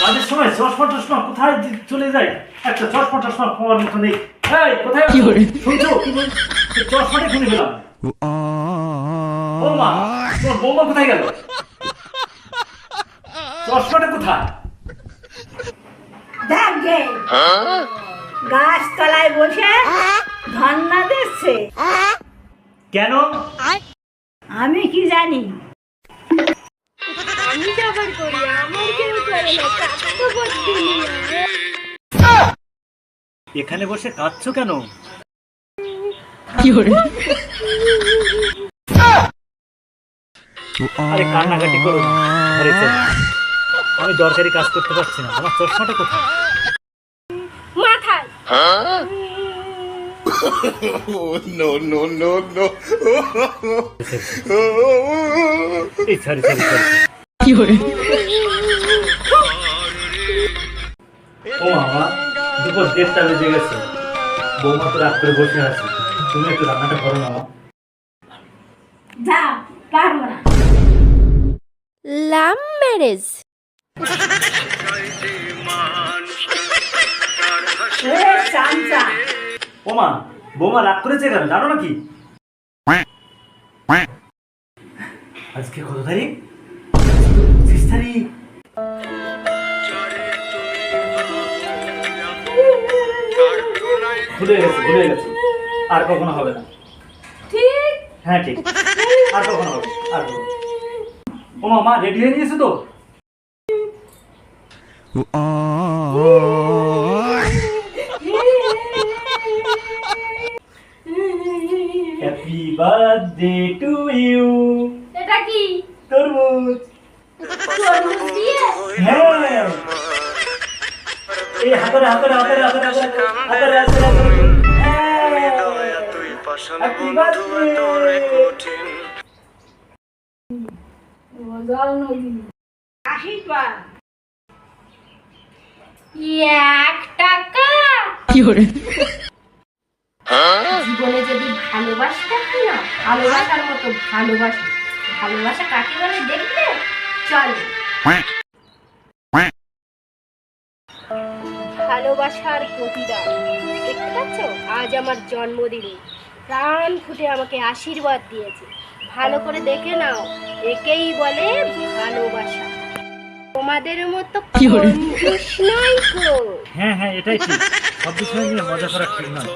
কাজের সময় চশমা টশমা কোথায় চলে যায়? একটা চশমা টশমা পাওয়ার মতো নেই। এই কোথায় শুনছো? চশমাটা খুলে ফেলাম। বৌমা, তোমার বৌমা কোথায় গেল? চশমাটা কোথায়? দেখ গে, গাছতলায় বসে ধন্না দিচ্ছে। কেন? আমি কি জানি? আমি জবর করি, আমার কেউ করে না, কাকা তো বুদ্ধি নিয়ে। এখানে বসে কাঁদছো কেন? আরে কান্নাকাটি করো না, ঘরে চলো। আমি দরকারি কাজ করতে পারছি না। আমার চশমাটা কোথায়? মাথায়। এই সরি। ও মামা, দুপুর 1:30 বেজে গেছে। বৌমা তো রাগ করে বসে আছে। তুমি একটু রান্নাটা করো না মা। যা, পারবো না। Love marriage. চামচা, ও মা, বৌমা রাগ করেছে কেন জানো নাকি? আজকে কত তারিখ? 25 তারিখ। ভুলে গেছি। আর কখনো হবে না। ঠিক। হ্যাঁ ঠিক, আর কখনো হবে, আর কখনো। ও মা, রেডি হয়ে নিয়েছো তো? Happy birthday to you. এটা কি? তরমুজ। তরমুজ দিয়ে? হ্যাঁ। এই হাতের হ্যাপি বার্থডে। আশীর্বাদ। 1 টাকা। জীবনে যদি ভালোবাসতে হয় না, ভালোবাসার মতো ভালোবাসা কাকে বলে দেখবে? চল। ভালোবাসার প্রতিদান। দেখতে পাচ্ছ, আজ আমার জন্মদিন, প্রাণ ফুটে আমাকে আশীর্বাদ দিয়েছে। ভালো করে দেখে নাও, একেই বলে ভালোবাসা। তোমাদের মতো কঞ্জুস নয় গো। হ্যাঁ, এটাই ঠিক। সব বিষয় নিয়ে মজা করা ঠিক নয়।